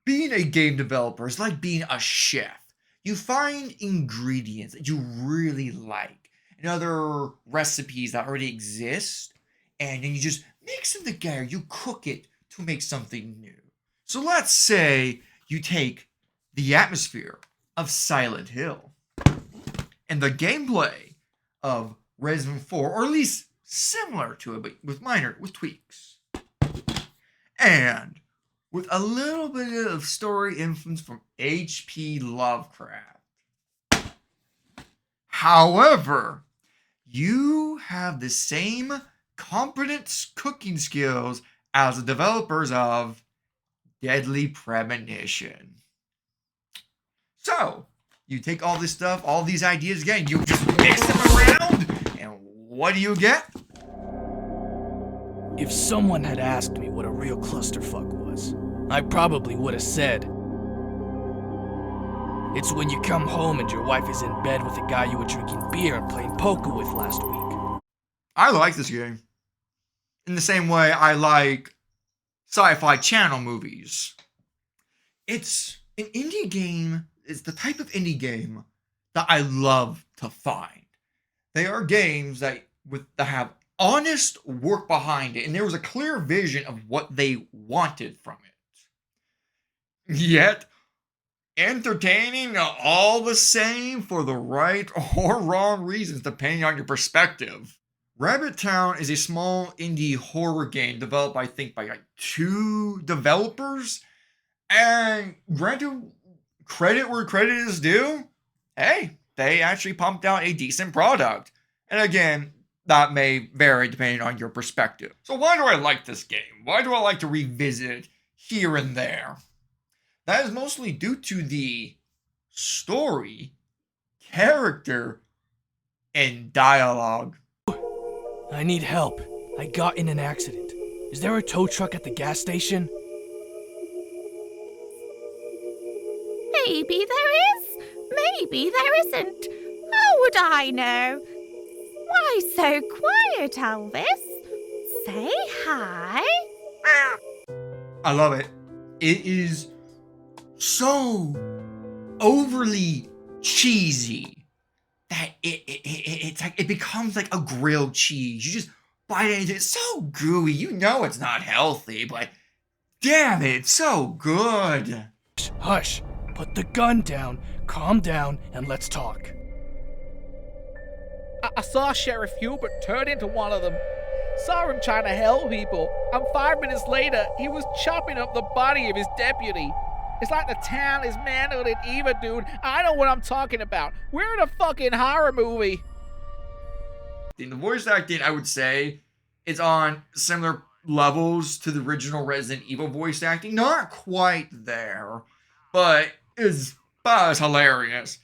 being a game developer is like being a chef. You find ingredients that you really like and other recipes that already exist, and then you just mix them together. You cook it to make something new. So let's say you take the atmosphere of Silent Hill and the gameplay of Resident 4, or at least similar to it, but with tweaks. And with a little bit of story influence from H.P. Lovecraft. However, you have the same competent cooking skills as the developers of Deadly Premonition. So, you take all this stuff, all these ideas again, you just mix them around, and what do you get? If someone had asked me what a real clusterfuck was, I probably would have said, it's when you come home and your wife is in bed with the guy you were drinking beer and playing poker with last week. I like this game. In the same way I like Sci-Fi Channel movies. It's an indie game. It's the type of indie game that I love to find. They are games that have honest work behind it, and there was a clear vision of what they wanted from it. Yet, entertaining all the same for the right or wrong reasons, depending on your perspective. Rabbit Town is a small indie horror game developed, I think, by like 2 developers. And granted, credit where credit is due, hey, they actually pumped out a decent product. And again, that may vary depending on your perspective. So why do I like this game? Why do I like to revisit it here and there? That is mostly due to the story, character, and dialogue. I need help. I got in an accident. Is there a tow truck at the gas station? Maybe there is. Maybe there isn't. How would I know? Why so quiet, Elvis? Say hi. I love it. It is so overly cheesy that it becomes like a grilled cheese. You just bite into it. It's so gooey. You know it's not healthy, but damn it, it's so good. Hush. Put the gun down, calm down, and let's talk. I saw Sheriff Hubert turn into one of them. Saw him trying to help people, and 5 minutes later, he was chopping up the body of his deputy. It's like the town is mangled and evil, dude. I know what I'm talking about. We're in a fucking horror movie. The voice acting, I would say, is on similar levels to the original Resident Evil voice acting. Not quite there, but is about as hilarious.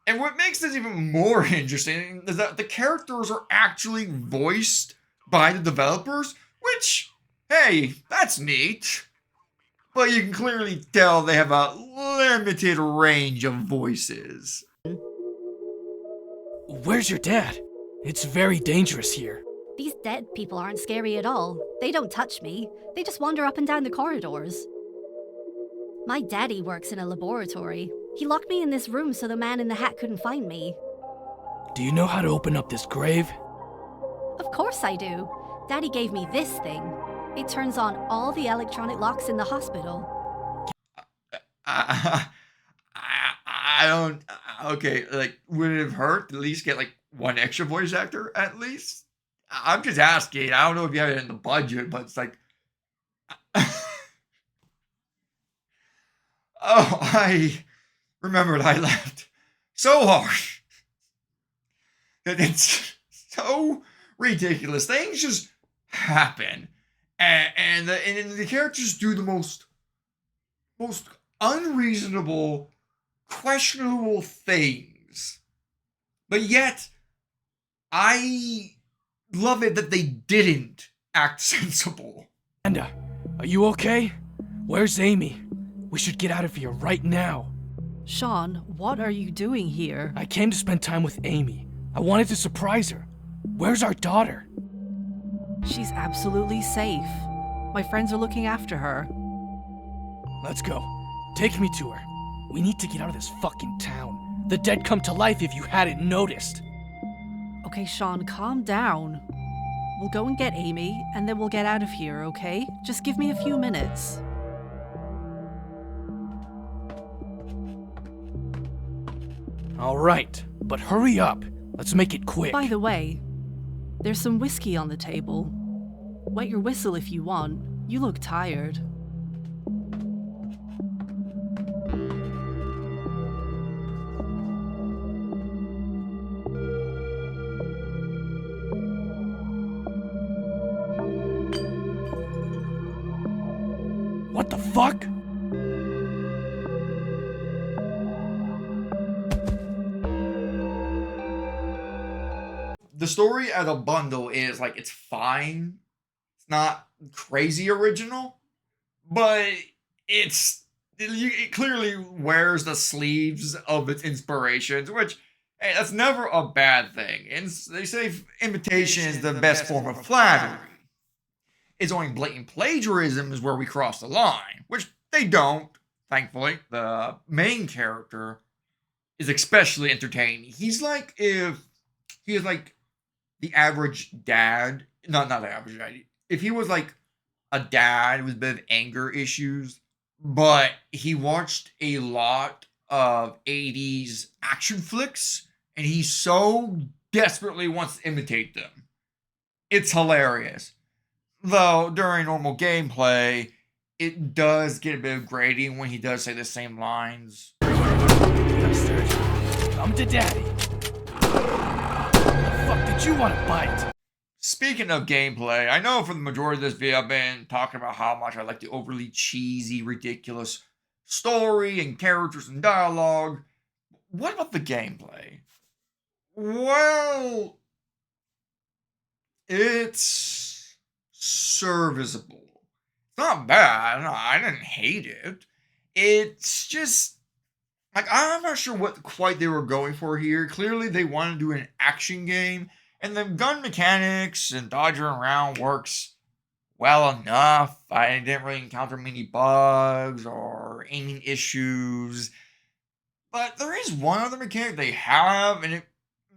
And what makes this even more interesting is that the characters are actually voiced by the developers, which, hey, that's neat. But you can clearly tell they have a limited range of voices. Where's your dad? It's very dangerous here. These dead people aren't scary at all. They don't touch me. They just wander up and down the corridors. My daddy works in a laboratory. He locked me in this room so the man in the hat couldn't find me. Do you know how to open up this grave? Of course I do. Daddy gave me this thing. It turns on all the electronic locks in the hospital. I don't... Okay, like, would it have hurt to at least get, like, one extra voice actor, at least? I'm just asking. I don't know if you have it in the budget, but it's like... Oh, I remembered I laughed so hard that it's so ridiculous. Things just happen, and the characters do the most unreasonable, questionable things, but yet I love it that they didn't act sensible. Amanda, are you okay? Where's Amy? We should get out of here right now. Sean, what are you doing here? I came to spend time with Amy. I wanted to surprise her. Where's our daughter? She's absolutely safe. My friends are looking after her. Let's go. Take me to her. We need to get out of this fucking town. The dead come to life if you hadn't noticed. Okay, Sean, calm down. We'll go and get Amy, and then we'll get out of here, okay? Just give me a few minutes. All right, but hurry up. Let's make it quick. By the way, there's some whiskey on the table. Wet your whistle if you want. You look tired. What the fuck? The story as a bundle is like, it's fine. It's not crazy original, but it clearly wears the sleeves of its inspirations, which, hey, that's never a bad thing. And they say imitation is the best form of flattery. It's only blatant plagiarism is where we cross the line, which they don't, thankfully. The main character is especially entertaining. He's like if he is like the average dad, not the average dad. If he was like a dad with a bit of anger issues, but he watched a lot of 80s action flicks, and he so desperately wants to imitate them. It's hilarious. Though, during normal gameplay, it does get a bit of grating when he does say the same lines. Bastard. Come to daddy. The fuck did you want to bite? Speaking of gameplay, I know for the majority of this video I've been talking about how much I like the overly cheesy, ridiculous story and characters and dialogue. What about the gameplay? Well, it's serviceable. It's not bad. No, I didn't hate it. It's just, like, I'm not sure what quite they were going for here. Clearly, they wanted to do an action game, and the gun mechanics and dodging around works well enough. I didn't really encounter many bugs or aiming issues. But there is one other mechanic they have, and it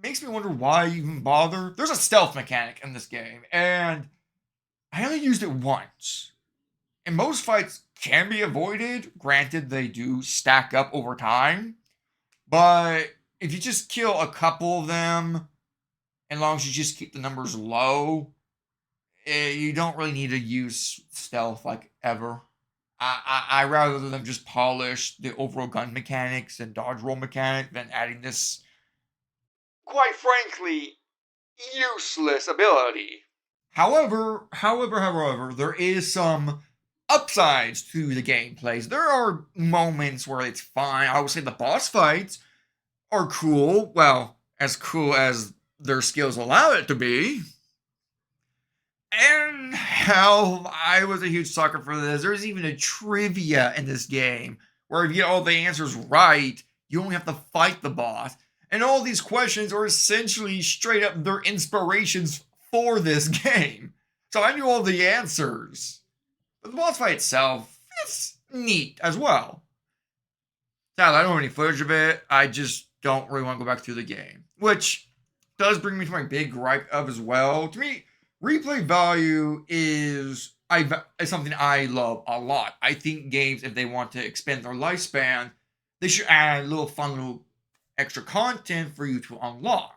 makes me wonder why even bother. There's a stealth mechanic in this game, and I only used it once. And most fights can be avoided. Granted, they do stack up over time. But if you just kill a couple of them, as long as you just keep the numbers low, you don't really need to use stealth like ever. I rather than just polish the overall gun mechanics and dodge roll mechanic than adding this, quite frankly, useless ability. However, there is some upsides to the gameplays. There are moments where it's fine. I would say the boss fights are cool. Well, as cool as their skills allow it to be. And hell, I was a huge sucker for this. There's even a trivia in this game where if you get all the answers right, you only have to fight the boss. And all these questions are essentially straight up their inspirations for this game. So I knew all the answers. But the boss fight itself, it's neat as well. Sadly, I don't have any footage of it. I just don't really want to go back through the game. Which does bring me to my big gripe of as well. To me, replay value is something I love a lot. I think games, if they want to expand their lifespan, they should add little extra content for you to unlock.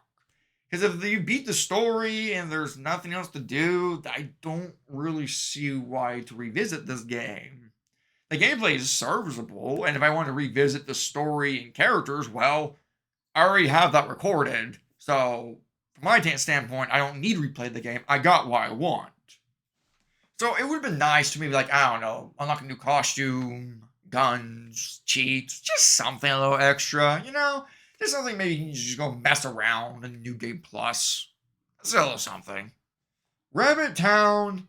Because if you beat the story and there's nothing else to do, I don't really see why to revisit this game. The gameplay is serviceable, and if I want to revisit the story and characters, well, I already have that recorded. So, from my standpoint, I don't need to replay the game. I got what I want. So, it would have been nice to maybe, like, I don't know, unlock a new costume, guns, cheats, just something a little extra, you know? Just something maybe you can just go mess around in New Game Plus. It's a little something. Rabbit Town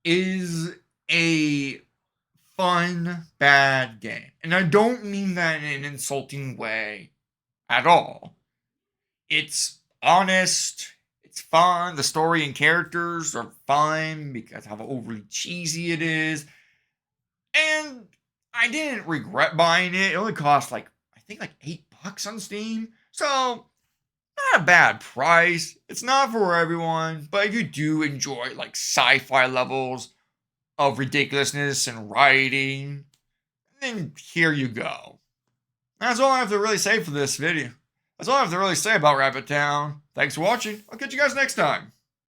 is a fun, bad game. And I don't mean that in an insulting way at all. It's honest. It's fun. The story and characters are fun because of how overly cheesy it is. And I didn't regret buying it. It only cost like, I think like $8 on Steam. So, not a bad price. It's not for everyone, but if you do enjoy like sci-fi levels of ridiculousness and writing, then here you go. That's all I have to really say for this video. That's all I have to really say about Rabbit Town. Thanks for watching. I'll catch you guys next time.